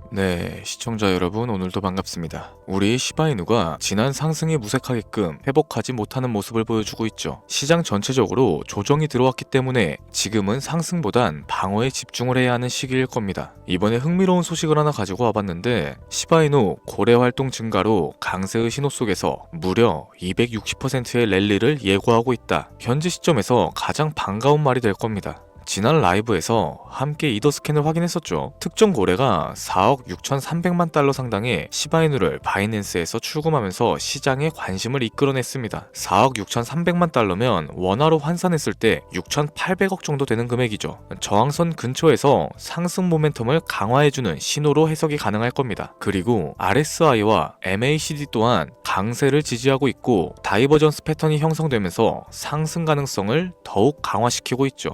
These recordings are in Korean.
네, 시청자 여러분 오늘도 반갑습니다. 우리 시바이누가 지난 상승이 무색하게끔 회복하지 못하는 모습을 보여주고 있죠. 시장 전체적으로 조정이 들어왔기 때문에 지금은 상승보단 방어에 집중을 해야 하는 시기일 겁니다. 이번에 흥미로운 소식을 하나 가지고 와봤는데 시바이누 거래 활동 증가로 강세의 신호 속에서 무려 260%의 랠리를 예고하고 있다. 현재 시점에서 가장 반가운 말이 될 겁니다. 지난 라이브에서 함께 이더 스캔을 확인했었죠. 특정 거래가 4억 6,300만 달러 상당의 시바이누를 바이낸스에서 출금하면서 시장에 관심을 이끌어냈습니다. 4억 6,300만 달러면 원화로 환산했을 때 6,800억 정도 되는 금액이죠. 저항선 근처에서 상승 모멘텀을 강화해주는 신호로 해석이 가능할 겁니다. 그리고 RSI와 MACD 또한 강세를 지지하고 있고 다이버전스 패턴이 형성되면서 상승 가능성을 더욱 강화시키고 있죠.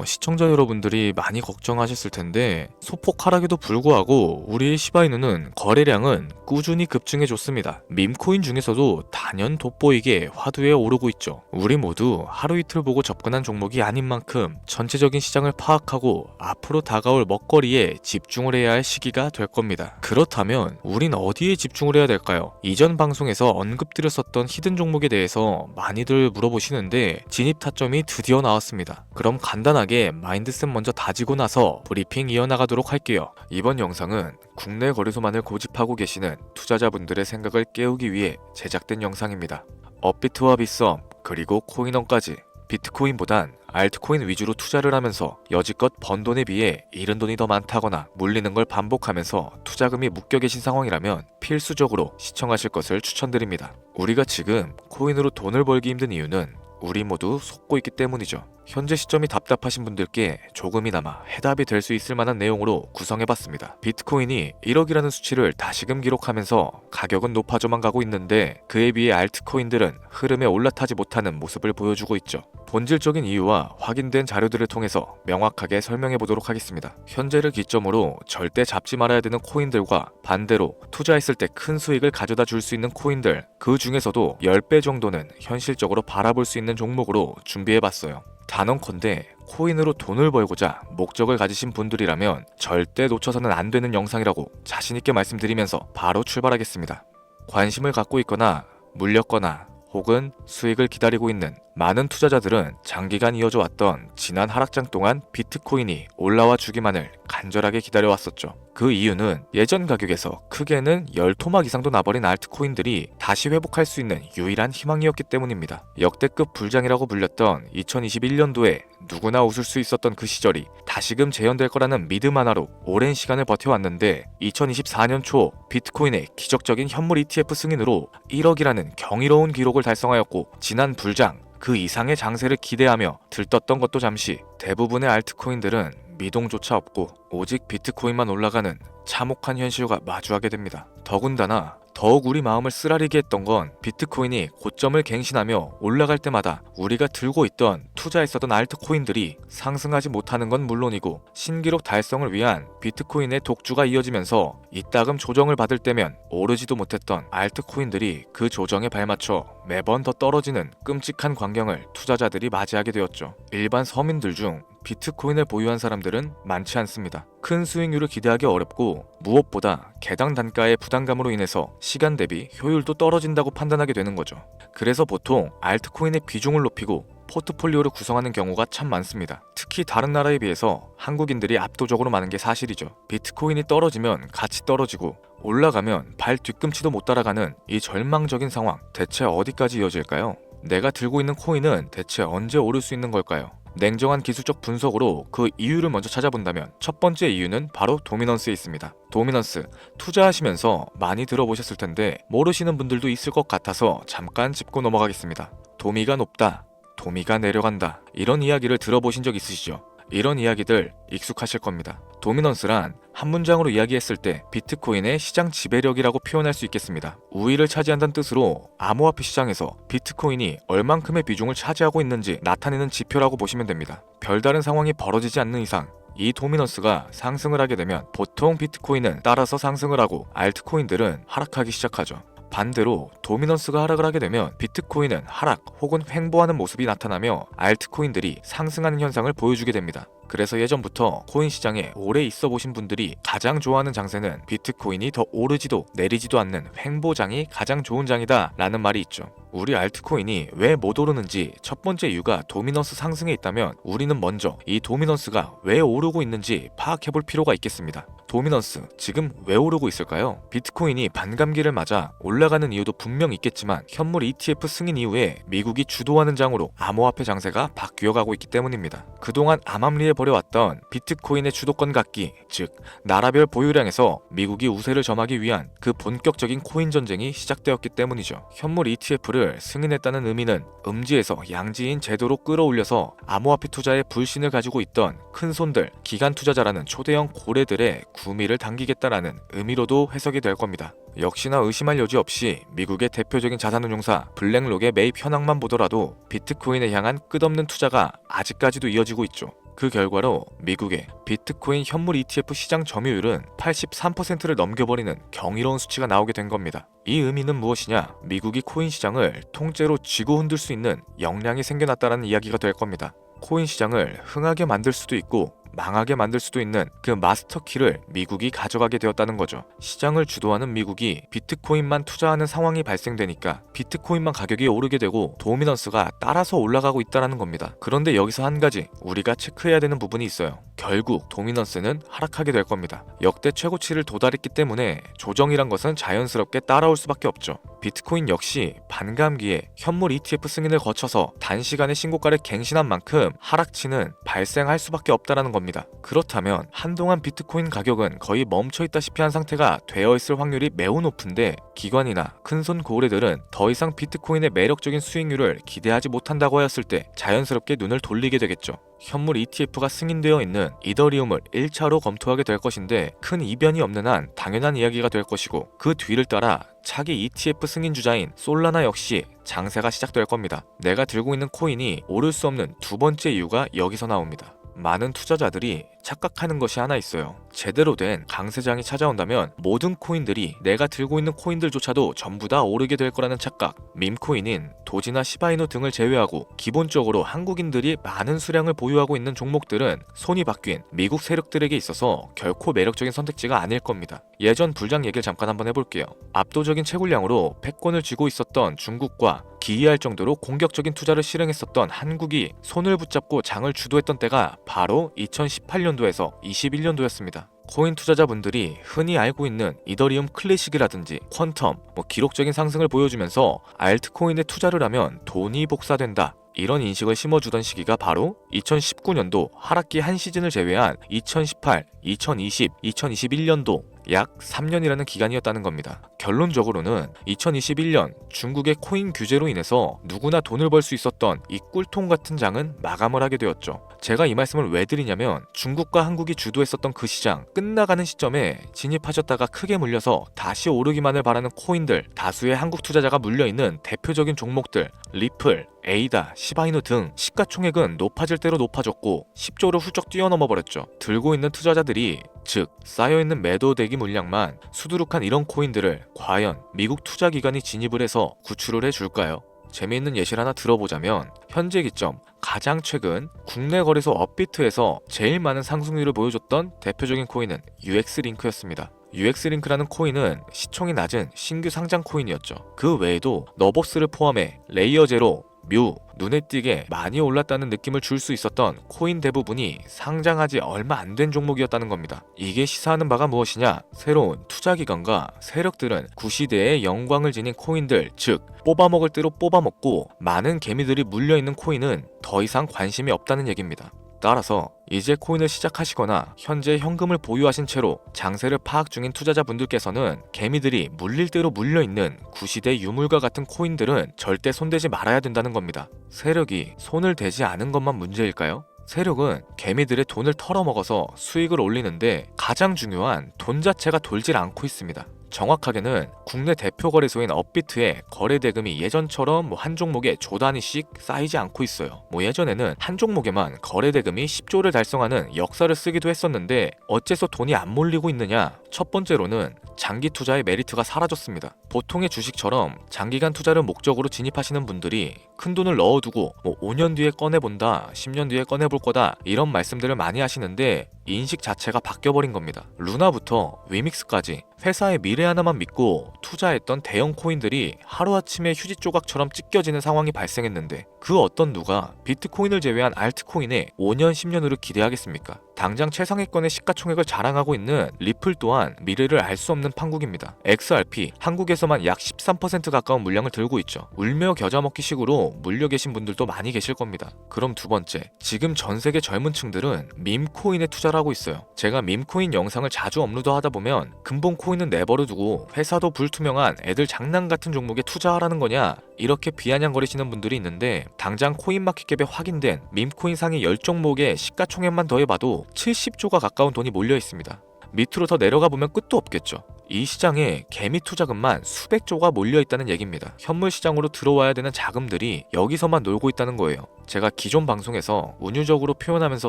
시청자 여러분들이 많이 걱정하셨을 텐데 소폭 하락에도 불구하고 우리의 시바이누는 거래량은 꾸준히 급증해줬습니다. 밈코인 중에서도 단연 돋보이게 화두에 오르고 있죠. 우리 모두 하루 이틀 보고 접근한 종목이 아닌 만큼 전체적인 시장을 파악하고 앞으로 다가올 먹거리에 집중을 해야 할 시기가 될 겁니다. 그렇다면 우린 어디에 집중을 해야 될까요? 이전 방송에서 언급드렸었던 히든 종목에 대해서 많이들 물어보시는데 진입 타점이 드디어 나왔습니다. 그럼 간단하게 마인드셋 먼저 다지고 나서 브리핑 이어나가도록 할게요. 이번 영상은 국내 거래소만을 고집하고 계시는 투자자분들의 생각을 깨우기 위해 제작된 영상입니다. 업비트와 빗썸 그리고 코인원까지 비트코인보단 알트코인 위주로 투자를 하면서 여지껏 번 돈에 비해 잃은 돈이 더 많다거나 물리는 걸 반복하면서 투자금이 묶여 계신 상황이라면 필수적으로 시청하실 것을 추천드립니다. 우리가 지금 코인으로 돈을 벌기 힘든 이유는 우리 모두 속고 있기 때문이죠. 현재 시점이 답답하신 분들께 조금이나마 해답이 될 수 있을 만한 내용으로 구성해봤습니다. 비트코인이 1억이라는 수치를 다시금 기록하면서 가격은 높아져만 가고 있는데 그에 비해 알트코인들은 흐름에 올라타지 못하는 모습을 보여주고 있죠. 본질적인 이유와 확인된 자료들을 통해서 명확하게 설명해보도록 하겠습니다. 현재를 기점으로 절대 잡지 말아야 되는 코인들과 반대로 투자했을 때 큰 수익을 가져다 줄 수 있는 코인들, 그 중에서도 10배 정도는 현실적으로 바라볼 수 있는 종목으로 준비해봤어요. 단언컨대 코인으로 돈을 벌고자 목적을 가지신 분들이라면 절대 놓쳐서는 안 되는 영상이라고 자신있게 말씀드리면서 바로 출발하겠습니다. 관심을 갖고 있거나 물렸거나 혹은 수익을 기다리고 있는 많은 투자자들은 장기간 이어져 왔던 지난 하락장 동안 비트코인이 올라와 주기만을 간절하게 기다려왔었죠. 그 이유는 예전 가격에서 크게는 10토막 이상도 나버린 알트코인들이 다시 회복할 수 있는 유일한 희망이었기 때문입니다. 역대급 불장이라고 불렸던 2021년도에 누구나 웃을 수 있었던 그 시절이 다시금 재현될 거라는 믿음 하나로 오랜 시간을 버텨왔는데 2024년 초 비트코인의 기적적인 현물 ETF 승인으로 1억이라는 경이로운 기록을 달성하였고 지난 불장 그 이상의 장세를 기대하며 들떴던 것도 잠시 대부분의 알트코인들은 미동조차 없고 오직 비트코인만 올라가는 참혹한 현실과 마주하게 됩니다. 더군다나 더욱 우리 마음을 쓰라리게 했던 건 비트코인이 고점을 갱신하며 올라갈 때마다 우리가 들고 있던 투자했었던 알트코인들이 상승하지 못하는 건 물론이고 신기록 달성을 위한 비트코인의 독주가 이어지면서 이따금 조정을 받을 때면 오르지도 못했던 알트코인들이 그 조정에 발맞춰 매번 더 떨어지는 끔찍한 광경을 투자자들이 맞이하게 되었죠. 일반 서민들 중 비트코인을 보유한 사람들은 많지 않습니다. 큰 수익률을 기대하기 어렵고 무엇보다 개당 단가의 부담감으로 인해서 시간 대비 효율도 떨어진다고 판단하게 되는 거죠. 그래서 보통 알트코인의 비중을 높이고 포트폴리오를 구성하는 경우가 참 많습니다. 특히 다른 나라에 비해서 한국인들이 압도적으로 많은 게 사실이죠. 비트코인이 떨어지면 같이 떨어지고 올라가면 발 뒤꿈치도 못 따라가는 이 절망적인 상황, 대체 어디까지 이어질까요? 내가 들고 있는 코인은 대체 언제 오를 수 있는 걸까요? 냉정한 기술적 분석으로 그 이유를 먼저 찾아본다면 첫 번째 이유는 바로 도미넌스에 있습니다. 도미넌스, 투자하시면서 많이 들어보셨을 텐데 모르시는 분들도 있을 것 같아서 잠깐 짚고 넘어가겠습니다. 도미가 높다, 도미가 내려간다, 이런 이야기를 들어보신 적 있으시죠? 이런 이야기들 익숙하실 겁니다. 도미넌스란 한 문장으로 이야기했을 때 비트코인의 시장 지배력이라고 표현할 수 있겠습니다. 우위를 차지한다는 뜻으로 암호화폐 시장에서 비트코인이 얼만큼의 비중을 차지하고 있는지 나타내는 지표라고 보시면 됩니다. 별다른 상황이 벌어지지 않는 이상 이 도미넌스가 상승을 하게 되면 보통 비트코인은 따라서 상승을 하고 알트코인들은 하락하기 시작하죠. 반대로 도미넌스가 하락을 하게 되면 비트코인은 하락 혹은 횡보하는 모습이 나타나며 알트코인들이 상승하는 현상을 보여주게 됩니다. 그래서 예전부터 코인 시장에 오래 있어 보신 분들이 가장 좋아하는 장세는 비트코인이 더 오르지도 내리지도 않는 횡보장이 가장 좋은 장이다 라는 말이 있죠. 우리 알트코인이 왜 못 오르는지 첫 번째 이유가 도미넌스 상승에 있다면 우리는 먼저 이 도미넌스가 왜 오르고 있는지 파악해 볼 필요가 있겠습니다. 도미넌스, 지금 왜 오르고 있을까요? 비트코인이 반감기를 맞아 올라가는 이유도 분명 있겠지만 현물 ETF 승인 이후에 미국이 주도하는 장으로 암호화폐 장세가 바뀌어가고 있기 때문입니다. 그동안 암암리에 벌여왔던 비트코인의 주도권 갖기, 즉 나라별 보유량에서 미국이 우세를 점하기 위한 그 본격적인 코인 전쟁이 시작되었기 때문이죠. 현물 ETF를 승인했다는 의미는 음지에서 양지인 제도로 끌어올려서 암호화폐 투자에 불신을 가지고 있던 큰손들, 기관 투자자라는 초대형 고래들의 구미를 당기겠다라는 의미로도 해석이 될 겁니다. 역시나 의심할 여지 없이 미국의 대표적인 자산운용사 블랙록의 매입 현황만 보더라도 비트코인에 향한 끝없는 투자가 아직까지도 이어지고 있죠. 그 결과로 미국의 비트코인 현물 ETF 시장 점유율은 83%를 넘겨버리는 경이로운 수치가 나오게 된 겁니다. 이 의미는 무엇이냐? 미국이 코인 시장을 통째로 쥐고 흔들 수 있는 역량이 생겨났다는 이야기가 될 겁니다. 코인 시장을 흥하게 만들 수도 있고 망하게 만들 수도 있는 그 마스터키를 미국이 가져가게 되었다는 거죠. 시장을 주도하는 미국이 비트코인만 투자하는 상황이 발생되니까 비트코인만 가격이 오르게 되고 도미넌스가 따라서 올라가고 있다는 겁니다. 그런데 여기서 한 가지 우리가 체크해야 되는 부분이 있어요. 결국 도미넌스는 하락하게 될 겁니다. 역대 최고치를 도달했기 때문에 조정이란 것은 자연스럽게 따라올 수밖에 없죠. 비트코인 역시 반감기에 현물 ETF 승인을 거쳐서 단시간에 신고가를 갱신한 만큼 하락치는 발생할 수밖에 없다는 겁니다. 그렇다면 한동안 비트코인 가격은 거의 멈춰있다시피 한 상태가 되어 있을 확률이 매우 높은데 기관이나 큰손 고래들은 더 이상 비트코인의 매력적인 수익률을 기대하지 못한다고 하였을 때 자연스럽게 눈을 돌리게 되겠죠. 현물 ETF가 승인되어 있는 이더리움을 1차로 검토하게 될 것인데 큰 이변이 없는 한 당연한 이야기가 될 것이고 그 뒤를 따라 차기 ETF 승인 주자인 솔라나 역시 장세가 시작될 겁니다. 내가 들고 있는 코인이 오를 수 없는 두 번째 이유가 여기서 나옵니다. 많은 투자자들이 착각하는 것이 하나 있어요. 제대로 된 강세장이 찾아온다면 모든 코인들이 내가 들고 있는 코인들조차도 전부 다 오르게 될 거라는 착각. 밈코인인 도지나 시바이누 등을 제외하고 기본적으로 한국인들이 많은 수량을 보유하고 있는 종목들은 손이 바뀐 미국 세력들에게 있어서 결코 매력적인 선택지가 아닐 겁니다. 예전 불장 얘기를 잠깐 한번 해볼게요. 압도적인 채굴량으로 패권을 쥐고 있었던 중국과 기이할 정도로 공격적인 투자를 실행했었던 한국이 손을 붙잡고 장을 주도했던 때가 바로 2018년도에서 21년도였습니다. 코인 투자자분들이 흔히 알고 있는 이더리움 클래식이라든지 퀀텀, 기록적인 상승을 보여주면서 알트코인에 투자를 하면 돈이 복사된다, 이런 인식을 심어주던 시기가 바로 2019년도 하락기 한 시즌을 제외한 2018, 2020, 2021년도 약 3년이라는 기간이었다는 겁니다. 결론적으로는 2021년 중국의 코인 규제로 인해서 누구나 돈을 벌 수 있었던 이 꿀통 같은 장은 마감을 하게 되었죠. 제가 이 말씀을 왜 드리냐면 중국과 한국이 주도했었던 그 시장 끝나가는 시점에 진입하셨다가 크게 물려서 다시 오르기만을 바라는 코인들, 다수의 한국 투자자가 물려있는 대표적인 종목들 리플, 에이다, 시바이누 등 시가총액은 높아질 대로 높아졌고 10조를 훌쩍 뛰어넘어 버렸죠. 들고 있는 투자자들이, 즉 쌓여있는 매도 대기 물량만 수두룩한 이런 코인들을 과연 미국 투자기관이 진입을 해서 구출을 해줄까요? 재미있는 예시를 하나 들어보자면 현재 기점 가장 최근 국내 거래소 업비트에서 제일 많은 상승률을 보여줬던 대표적인 코인은 UX링크였습니다. UX링크라는 코인은 시총이 낮은 신규 상장 코인이었죠. 그 외에도 너버스를 포함해 레이어 제로, 뮤, 눈에 띄게 많이 올랐다는 느낌을 줄 수 있었던 코인 대부분이 상장하지 얼마 안 된 종목이었다는 겁니다. 이게 시사하는 바가 무엇이냐? 새로운 투자기관과 세력들은 구시대의 영광을 지닌 코인들, 즉 뽑아먹을 대로 뽑아먹고 많은 개미들이 물려있는 코인은 더 이상 관심이 없다는 얘기입니다. 따라서 이제 코인을 시작하시거나 현재 현금을 보유하신 채로 장세를 파악 중인 투자자분들께서는 개미들이 물릴 대로 물려있는 구시대 유물과 같은 코인들은 절대 손대지 말아야 된다는 겁니다. 세력이 손을 대지 않은 것만 문제일까요? 세력은 개미들의 돈을 털어먹어서 수익을 올리는데 가장 중요한 돈 자체가 돌질 않고 있습니다. 정확하게는 국내 대표 거래소인 업비트의 거래 대금이 예전처럼 한 종목에 조 단위씩 쌓이지 않고 있어요. 예전에는 한 종목에만 거래 대금이 10조를 달성하는 역사를 쓰기도 했었는데 어째서 돈이 안 몰리고 있느냐? 첫 번째로는 장기 투자의 메리트가 사라졌습니다. 보통의 주식처럼 장기간 투자를 목적으로 진입하시는 분들이 큰 돈을 넣어두고 5년 뒤에 꺼내본다, 10년 뒤에 꺼내볼 거다 이런 말씀들을 많이 하시는데 인식 자체가 바뀌어버린 겁니다. 루나부터 위믹스까지 회사의 미래 하나만 믿고 투자했던 대형 코인들이 하루아침에 휴지 조각처럼 찢겨지는 상황이 발생했는데 그 어떤 누가 비트코인을 제외한 알트코인에 5년, 10년으로 기대하겠습니까? 당장 최상위권의 시가총액을 자랑하고 있는 리플 또한 미래를 알 수 없는 판국입니다. XRP 한국에서만 약 13% 가까운 물량을 들고 있죠. 울며 겨자 먹기 식으로 물려 계신 분들도 많이 계실 겁니다. 그럼 두 번째, 지금 전 세계 젊은 층들은 밈코인에 투자를 하고 있어요. 제가 밈코인 영상을 자주 업로드하다 보면 근본 코인은 내버려 두고 회사도 불투명한 애들 장난 같은 종목에 투자하라는 거냐 이렇게 비아냥거리시는 분들이 있는데 당장 코인마켓캡에 확인된 밈코인 상위 10종목의 시가총액만 더해봐도 70조가 가까운 돈이 몰려 있습니다. 밑으로 더 내려가 보면 끝도 없겠죠. 이 시장에 개미 투자금만 수백 조가 몰려 있다는 얘기입니다. 현물 시장으로 들어와야 되는 자금들이 여기서만 놀고 있다는 거예요. 제가 기존 방송에서 운유적으로 표현하면서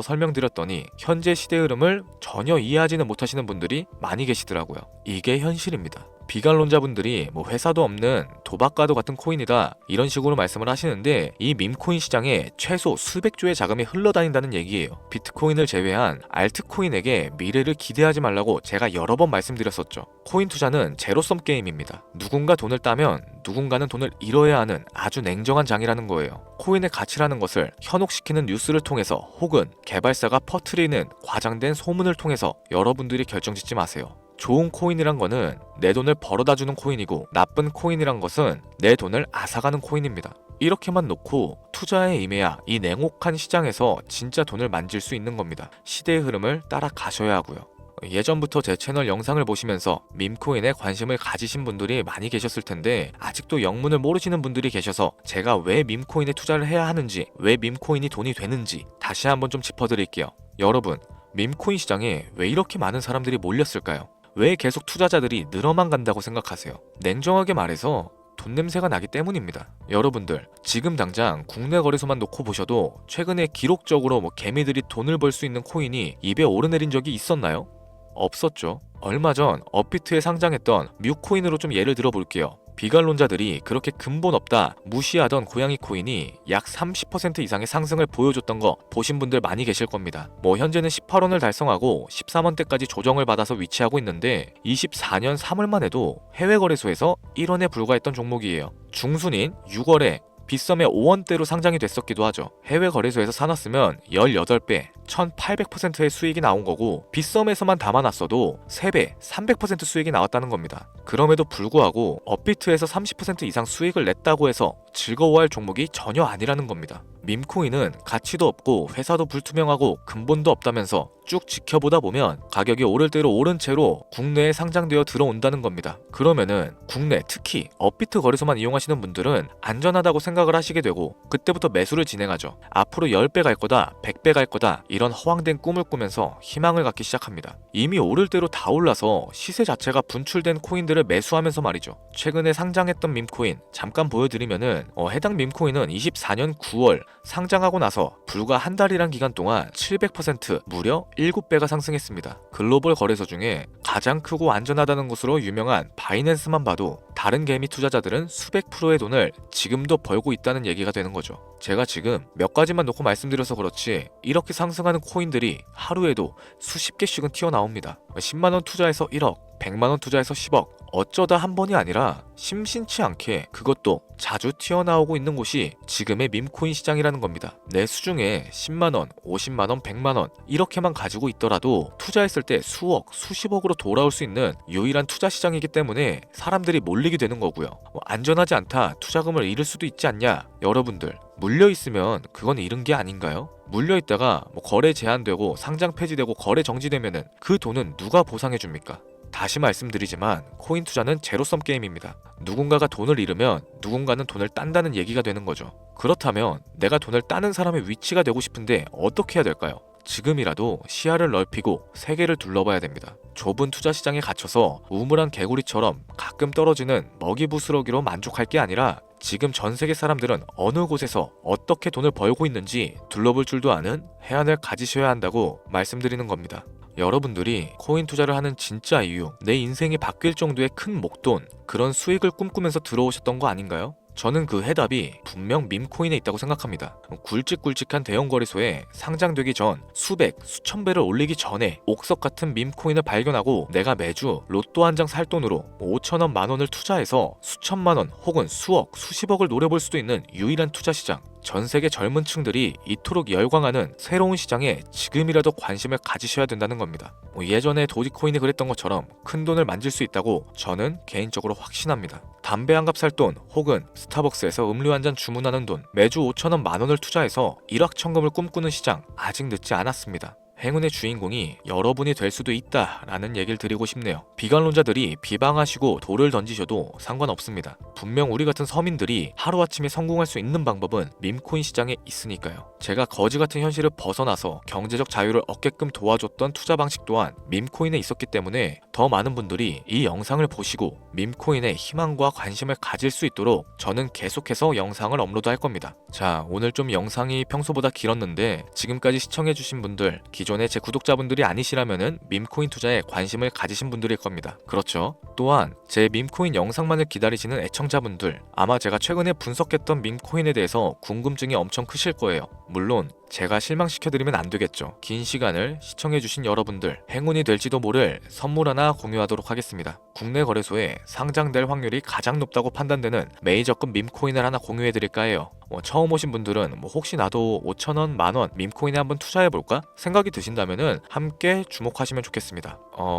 설명드렸더니 현재 시대 흐름을 전혀 이해하지는 못하시는 분들이 많이 계시더라고요. 이게 현실입니다. 비관론자분들이 회사도 없는 도박과도 같은 코인이다 이런 식으로 말씀을 하시는데 이 밈코인 시장에 최소 수백 조의 자금이 흘러다닌다는 얘기예요. 비트코인을 제외한 알트코인에게 미래를 기대하지 말라고 제가 여러 번 말씀드렸었죠. 코인 투자는 제로섬 게임입니다. 누군가 돈을 따면 누군가는 돈을 잃어야 하는 아주 냉정한 장이라는 거예요. 코인의 가치라는 것을 현혹시키는 뉴스를 통해서 혹은 개발사가 퍼뜨리는 과장된 소문을 통해서 여러분들이 결정짓지 마세요. 좋은 코인이란 거는 내 돈을 벌어다주는 코인이고 나쁜 코인이란 것은 내 돈을 앗아가는 코인입니다. 이렇게만 놓고 투자에 임해야 이 냉혹한 시장에서 진짜 돈을 만질 수 있는 겁니다. 시대의 흐름을 따라가셔야 하고요. 예전부터 제 채널 영상을 보시면서 밈코인에 관심을 가지신 분들이 많이 계셨을 텐데 아직도 영문을 모르시는 분들이 계셔서 제가 왜 밈코인에 투자를 해야 하는지, 왜 밈코인이 돈이 되는지 다시 한번 좀 짚어드릴게요. 여러분, 밈코인 시장에 왜 이렇게 많은 사람들이 몰렸을까요? 왜 계속 투자자들이 늘어만 간다고 생각하세요? 냉정하게 말해서 돈 냄새가 나기 때문입니다. 여러분들 지금 당장 국내 거래소만 놓고 보셔도 최근에 기록적으로 개미들이 돈을 벌 수 있는 코인이 입에 오르내린 적이 있었나요? 없었죠. 얼마 전 업비트에 상장했던 뮤코인으로 좀 예를 들어 볼게요. 비관론자들이 그렇게 근본 없다 무시하던 고양이 코인이 약 30% 이상의 상승을 보여줬던 거 보신 분들 많이 계실 겁니다. 현재는 18원을 달성하고 13원대까지 조정을 받아서 위치하고 있는데 24년 3월만 해도 해외 거래소에서 1원에 불과했던 종목이에요. 중순인 6월에 빗썸에 5원대로 상장이 됐었기도 하죠. 해외 거래소에서 사놨으면 18배, 1800%의 수익이 나온 거고 빗썸에서만 담아놨어도 3배, 300% 수익이 나왔다는 겁니다. 그럼에도 불구하고 업비트에서 30% 이상 수익을 냈다고 해서 즐거워할 종목이 전혀 아니라는 겁니다. 밈코인은 가치도 없고 회사도 불투명하고 근본도 없다면서 쭉 지켜보다 보면 가격이 오를 대로 오른 채로 국내에 상장되어 들어온다는 겁니다. 그러면은 국내 특히 업비트 거래소만 이용하시는 분들은 안전하다고 생각을 하시게 되고 그때부터 매수를 진행하죠. 앞으로 10배 갈 거다, 100배 갈 거다 이런 허황된 꿈을 꾸면서 희망을 갖기 시작합니다. 이미 오를 대로 다 올라서 시세 자체가 분출된 코인들을 매수하면서 말이죠. 최근에 상장했던 밈코인 잠깐 보여드리면은 해당 밈코인은 24년 9월 상장하고 나서 불과 한 달이란 기간 동안 700% 무려 7배가 상승했습니다. 글로벌 거래소 중에 가장 크고 안전하다는 것으로 유명한 바이낸스만 봐도 다른 개미 투자자들은 수백 프로의 돈을 지금도 벌고 있다는 얘기가 되는 거죠. 제가 지금 몇 가지만 놓고 말씀드려서 그렇지 이렇게 상승하는 코인들이 하루에도 수십 개씩은 튀어나옵니다. 10만원 투자해서 1억, 100만원 투자해서 10억 어쩌다 한 번이 아니라 심심치 않게 그것도 자주 튀어나오고 있는 곳이 지금의 밈코인 시장이라는 겁니다. 내 수중에 10만원, 50만원, 100만원 이렇게만 가지고 있더라도 투자했을 때 수억, 수십억으로 돌아올 수 있는 유일한 투자 시장이기 때문에 사람들이 몰리게 되는 거고요. 안전하지 않다, 투자금을 잃을 수도 있지 않냐? 여러분들 물려있으면 그건 잃은 게 아닌가요? 물려있다가 거래 제한되고 상장 폐지되고 거래 정지되면은 그 돈은 누가 보상해줍니까? 다시 말씀드리지만 코인 투자는 제로섬 게임입니다. 누군가가 돈을 잃으면 누군가는 돈을 딴다는 얘기가 되는 거죠. 그렇다면 내가 돈을 따는 사람의 위치가 되고 싶은데 어떻게 해야 될까요? 지금이라도 시야를 넓히고 세계를 둘러봐야 됩니다. 좁은 투자 시장에 갇혀서 우물안 개구리처럼 가끔 떨어지는 먹이 부스러기로 만족할 게 아니라 지금 전 세계 사람들은 어느 곳에서 어떻게 돈을 벌고 있는지 둘러볼 줄도 아는 해안을 가지셔야 한다고 말씀드리는 겁니다. 여러분들이 코인 투자를 하는 진짜 이유, 내 인생이 바뀔 정도의 큰 목돈, 그런 수익을 꿈꾸면서 들어오셨던 거 아닌가요? 저는 그 해답이 분명 밈코인에 있다고 생각합니다. 굵직굵직한 대형 거래소에 상장되기 전 수백, 수천 배를 올리기 전에 옥석 같은 밈코인을 발견하고 내가 매주 로또 한 장 살 돈으로 5천원, 만원을 투자해서 수천만원 혹은 수억, 수십억을 노려볼 수도 있는 유일한 투자 시장. 전 세계 젊은 층들이 이토록 열광하는 새로운 시장에 지금이라도 관심을 가지셔야 된다는 겁니다. 예전에 도지코인이 그랬던 것처럼 큰 돈을 만질 수 있다고 저는 개인적으로 확신합니다. 담배 한 갑 살 돈 혹은 스타벅스에서 음료 한 잔 주문하는 돈, 매주 5천원, 만원을 투자해서 일확천금을 꿈꾸는 시장, 아직 늦지 않았습니다. 행운의 주인공이 여러분이 될 수도 있다라는 얘기를 드리고 싶네요. 비관론자들이 비방하시고 돌을 던지셔도 상관없습니다. 분명 우리 같은 서민들이 하루아침에 성공할 수 있는 방법은 밈코인 시장에 있으니까요. 제가 거지 같은 현실을 벗어나서 경제적 자유를 얻게끔 도와줬던 투자 방식 또한 밈코인에 있었기 때문에 더 많은 분들이 이 영상을 보시고 밈코인에 희망과 관심을 가질 수 있도록 저는 계속해서 영상을 업로드할 겁니다. 자, 오늘 좀 영상이 평소보다 길었는데 지금까지 시청해주신 분들, 기존의 제 구독자분들이 아니시라면은 밈코인 투자에 관심을 가지신 분들일 겁니다. 그렇죠? 또한 제 밈코인 영상만을 기다리시는 애청자분들, 아마 제가 최근에 분석했던 밈코인에 대해서 궁금증이 엄청 크실 거예요. 물론 제가 실망시켜드리면 안 되겠죠. 긴 시간을 시청해주신 여러분들, 행운이 될지도 모를 선물 하나 공유하도록 하겠습니다. 국내 거래소에 상장될 확률이 가장 높다고 판단되는 메이저급 밈코인을 하나 공유해드릴까 해요. 처음 오신 분들은 혹시 나도 5천원, 만원 밈코인에 한번 투자해볼까? 생각이 드신다면은 함께 주목하시면 좋겠습니다.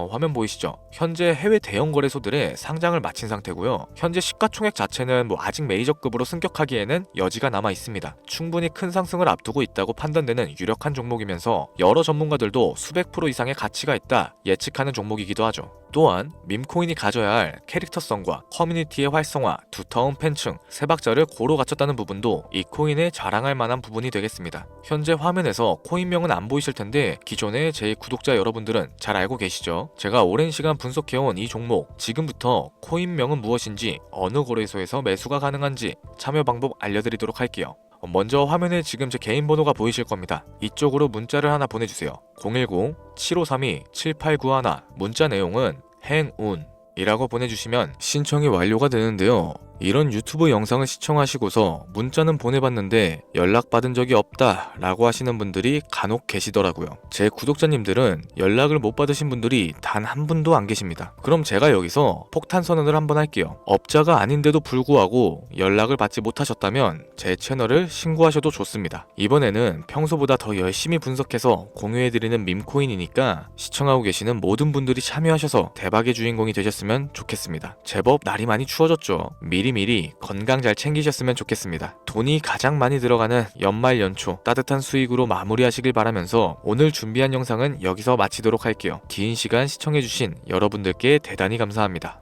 화면 보이시죠? 현재 해외 대형 거래소들의 상장을 마친 상태고요. 현재 시가총액 자체는 아직 메이저급으로 승격하기에는 여지가 남아 있습니다. 충분히 큰 상승을 앞두고 있다고 판단되는 유력한 종목이면서 여러 전문가들도 수백 프로 이상의 가치가 있다 예측하는 종목이기도 하죠. 또한 밈코인이 가져야 할 캐릭터성과 커뮤니티의 활성화, 두터운 팬층, 세 박자를 고루 갖췄다는 부분도 이 코인에 자랑할 만한 부분이 되겠습니다. 현재 화면에서 코인명은 안 보이실 텐데 기존의 제 구독자 여러분들은 잘 알고 계시죠? 제가 오랜 시간 분석해온 이 종목, 지금부터 코인명은 무엇인지, 어느 거래소에서 매수가 가능한지 참여 방법 알려드리도록 할게요. 먼저 화면에 지금 제 개인 번호가 보이실 겁니다. 이쪽으로 문자를 하나 보내주세요. 010-7532-7891. 문자 내용은 행운이라고 보내주시면 신청이 완료가 되는데요. 이런 유튜브 영상을 시청하시고서 문자는 보내봤는데 연락받은 적이 없다 라고 하시는 분들이 간혹 계시더라고요. 제 구독자님들은 연락을 못 받으신 분들이 단 한 분도 안 계십니다. 그럼 제가 여기서 폭탄 선언을 한번 할게요. 업자가 아닌데도 불구하고 연락을 받지 못하셨다면 제 채널을 신고하셔도 좋습니다. 이번에는 평소보다 더 열심히 분석해서 공유해드리는 밈코인이니까 시청하고 계시는 모든 분들이 참여하셔서 대박의 주인공이 되셨으면 좋겠습니다. 제법 날이 많이 추워졌죠. 미리 건강 잘 챙기셨으면 좋겠습니다. 돈이 가장 많이 들어가는 연말 연초 따뜻한 수익으로 마무리하시길 바라면서 오늘 준비한 영상은 여기서 마치도록 할게요. 긴 시간 시청해주신 여러분들께 대단히 감사합니다.